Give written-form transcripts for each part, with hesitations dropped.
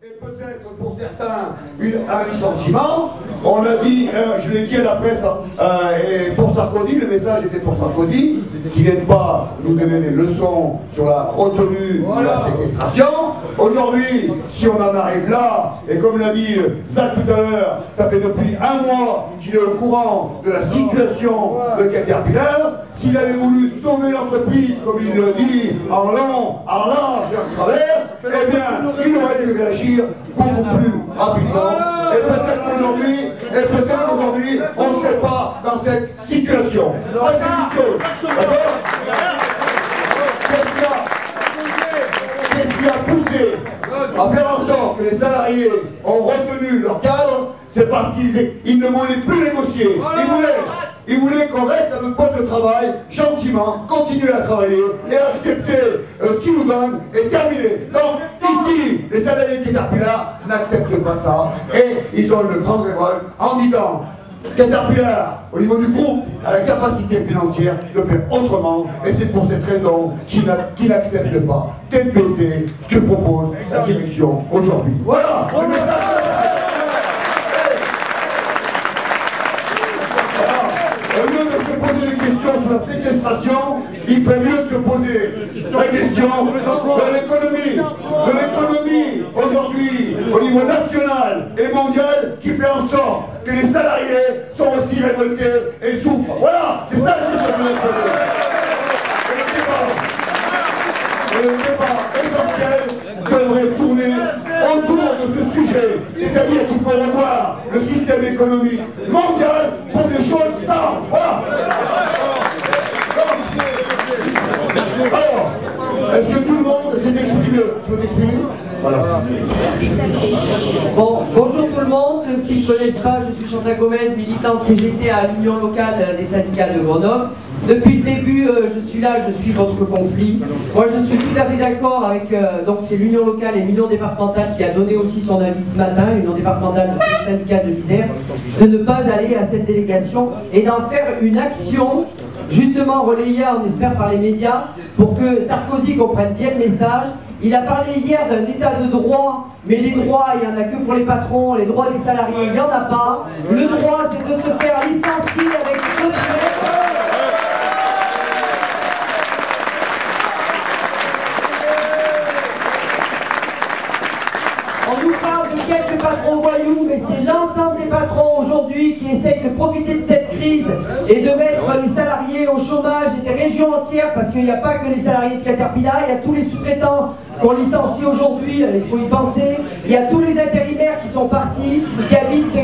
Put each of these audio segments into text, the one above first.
Et peut-être pour certains un licenciement. On a dit, je l'ai dit à la presse, et pour Sarkozy, le message était pour Sarkozy, qui ne viennent pas nous donner des leçons sur la retenue ou la séquestration. Aujourd'hui, si on en arrive là, et comme l'a dit Zach tout à l'heure, ça fait depuis un mois qu'il est au courant de la situation de Caterpillar. S'il avait voulu sauver l'entreprise, comme il le dit, en long, en large et en travers, eh bien, il aurait dû réagir beaucoup plus rapidement. Et peut-être qu'aujourd'hui, on ne serait pas dans cette situation. Ça, c'est une chose. D'accord ? Qu'est-ce qui a poussé à faire en sorte que les salariés ont retenu leur cadre? C'est parce qu'ils ne voulaient plus négocier. Ils voulaient qu'on reste à notre poste de travail, gentiment, continuer à travailler et accepter ce qu'ils nous donnent et terminer. Donc, ici, les salariés de Caterpillar n'acceptent pas ça. Et ils ont une grande révolte en disant Caterpillar, au niveau du groupe, a la capacité financière de faire autrement. Et c'est pour cette raison qu'ils n'acceptent pas tête baissée ce que propose la direction aujourd'hui. Voilà le message. Au lieu de se poser des questions sur la séquestration, il ferait mieux de se poser la question de l'économie aujourd'hui au niveau national et mondial qui fait en sorte que les salariés sont aussi révoltés et souffrent. Voilà, c'est ça la question que nous devons poser. Et le débat essentiel devrait tourner autour de ce sujet, c'est-à-dire qu'il faut revoir le système économique mondial pour des choses simples. Voilà. Alors, est-ce que tout le monde s'est exprimé? Tu veux t'exprimer? Voilà. Bon, bonjour tout le monde. Ceux qui ne me connaissent pas, je suis Chantal Gomez, militante CGT à l'Union locale des syndicats de Grenoble. Depuis le début, je suis là, je suis votre conflit. Moi, je suis tout à fait d'accord avec, donc c'est l'Union locale et l'Union départementale qui a donné aussi son avis ce matin, l'Union départementale du syndicat de l'Isère, de ne pas aller à cette délégation et d'en faire une action, justement relayée, on espère, par les médias, pour que Sarkozy comprenne bien le message. Il a parlé hier d'un état de droit, mais les droits, il n'y en a que pour les patrons, les droits des salariés, il n'y en a pas. Le droit, c'est de se faire licencier avec le travail. On nous parle de quelques patrons voyous, mais c'est l'ensemble des patrons aujourd'hui qui essayent de profiter de cette crise et de mettre les salariés au chômage et des régions entières, parce qu'il n'y a pas que les salariés de Caterpillar, il y a tous les sous-traitants qu'on licencie aujourd'hui, il faut y penser. Il y a tous les intérimaires qui sont partis,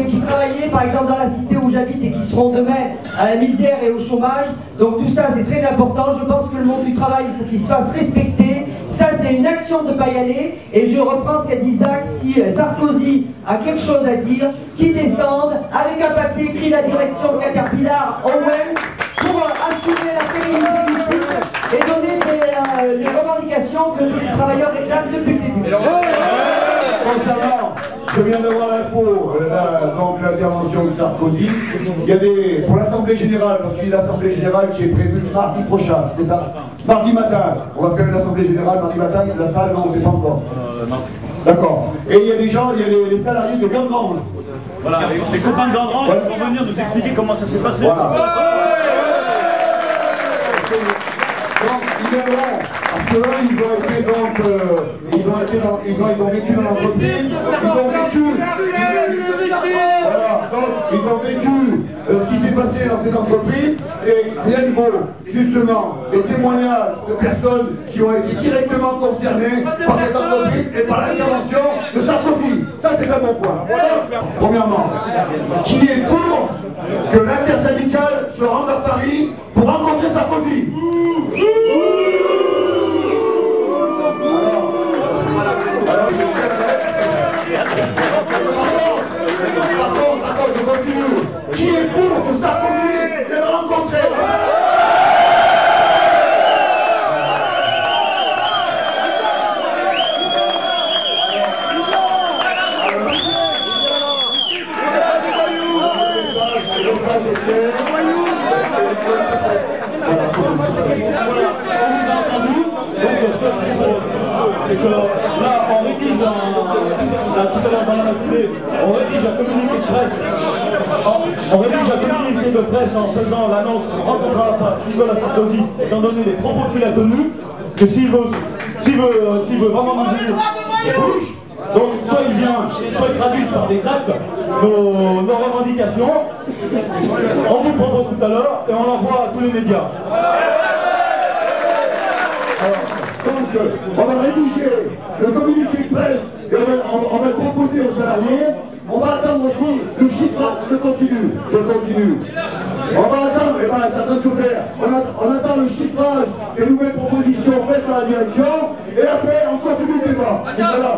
qui travaillaient par exemple dans la cité où j'habite et qui seront demain à la misère et au chômage. Donc tout ça c'est très important. Je pense que le monde du travail, il faut qu'il se fasse respecter. Ça c'est une action de ne pas y aller. Et je reprends ce qu'a dit Zach, si Sarkozy a quelque chose à dire, qu'il descende avec un papier écrit la direction de Caterpillar Owens pour assurer la pérennité du site et donner les revendications que tous les travailleurs réclament depuis le début. Concernant, je viens d'avoir l'info, donc l'intervention de Sarkozy, il y a pour l'Assemblée Générale, parce qu'il y a l'Assemblée Générale qui est prévue mardi prochain, c'est ça? Mardi matin, on va faire une Assemblée Générale mardi matin, la salle, non, on ne sait pas encore. D'accord. Et il y a des gens, il y a les salariés de Gandrange. Voilà, les copains de Gandrange vont venir nous expliquer comment ça s'est passé. Voilà. Donc, ils viendront, parce que là, ils ont été donc, ils ont vécu dans l'entreprise, ils ont vécu ce qui s'est passé dans cette entreprise, et rien ne vaut, justement, les témoignages de personnes qui ont été directement concernées par cette entreprise et par l'intervention de Sarkozy. Ça, c'est un bon point. Voilà. Premièrement, qui est pour que l'intersyndicale se rende à Paris pour rencontrer Sarkozy? Pardon, je continue. Qui est pour que Sarkozy vienne rencontrer? Le message est clair. presse en faisant l'annonce qu'on rencontrera pas Nicolas Sarkozy, étant donné les propos qu'il a tenus, que s'il veut vraiment nous unir, c'est bouge. Donc soit il vient, soit il traduit par des actes nos revendications. On vous propose tout à l'heure et on l'envoie à tous les médias. Alors, donc, on va rédiger le communiqué de presse et on va le proposer aux salariés. On va attendre aussi le chiffrage. Je continue. On va attendre, et ben, c'est en train de se faire. On attend le chiffrage des nouvelles propositions faites par la direction, et après on continue le débat. Voilà.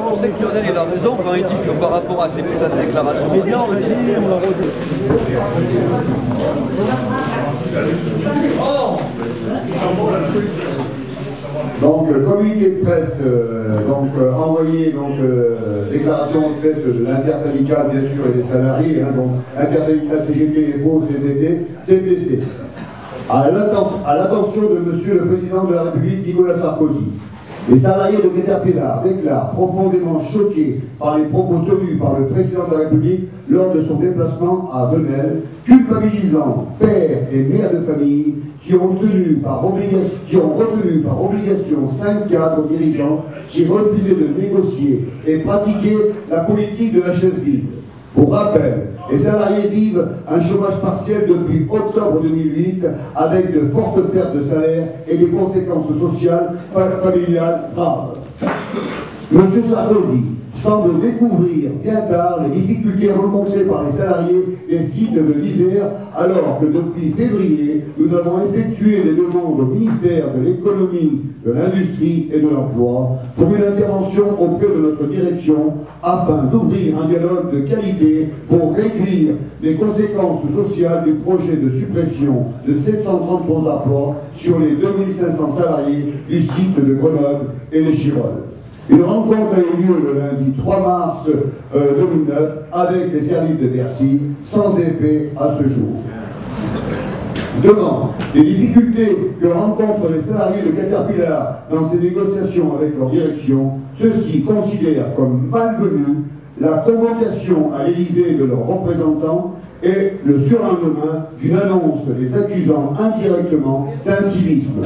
On sait que Lionel il a raison quand il dit que par rapport à ces putains de déclarations. Donc, communiqué de presse, envoyé, déclaration faite de l'intersyndicale, bien sûr, et des salariés, donc intersyndicale CGT, FO, CDT, CTC. À l'attention de Monsieur le Président de la République, Nicolas Sarkozy, les salariés de Caterpillar déclarent profondément choqués par les propos tenus par le Président de la République lors de son déplacement à Venelle, culpabilisant pères et mères de famille qui ont retenu par obligation 5 cadres dirigeants qui refusaient de négocier et pratiquer la politique de la chaise vide. Pour rappel, les salariés vivent un chômage partiel depuis octobre 2008 avec de fortes pertes de salaire et des conséquences sociales familiales graves. M. Sarkozy semble découvrir bien tard les difficultés rencontrées par les salariés des sites de l'Isère, alors que depuis février, nous avons effectué des demandes au ministère de l'économie, de l'industrie et de l'emploi pour une intervention auprès de notre direction afin d'ouvrir un dialogue de qualité pour réduire les conséquences sociales du projet de suppression de 733 emplois sur les 2500 salariés du site de Grenoble et les Chirolles. Une rencontre a eu lieu le lundi 3 mars 2009 avec les services de Bercy, sans effet à ce jour. Devant les difficultés que rencontrent les salariés de Caterpillar dans ces négociations avec leur direction, ceux-ci considèrent comme malvenue la convocation à l'Élysée de leurs représentants et le surlendemain d'une annonce les accusant indirectement d'incivisme.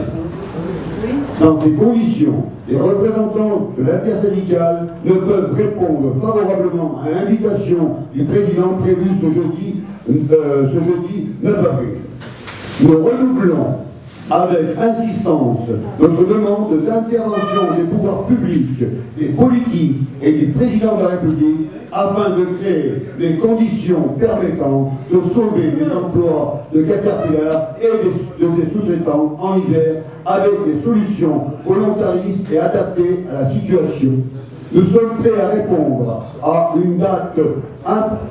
Dans ces conditions, les représentants de l'intersyndicale ne peuvent répondre favorablement à l'invitation du président prévue ce jeudi 9 avril. Nous renouvelons avec insistance notre demande d'intervention des pouvoirs publics, des politiques et du président de la République afin de créer les conditions permettant de sauver les emplois de Caterpillar et de ses sous-traitants en Isère avec des solutions volontaristes et adaptées à la situation. Nous sommes prêts à répondre à une date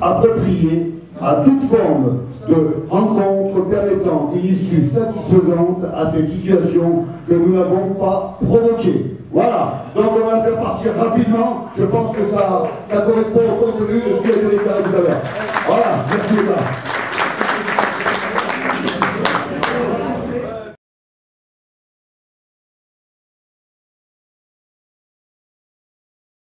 appropriée à toute forme de rencontre permettant une issue satisfaisante à cette situation que nous n'avons pas provoquée. Voilà, donc on va la faire partir rapidement. Je pense que ça correspond au contenu de ce qui a été déclaré tout à l'heure. Voilà, merci les gars.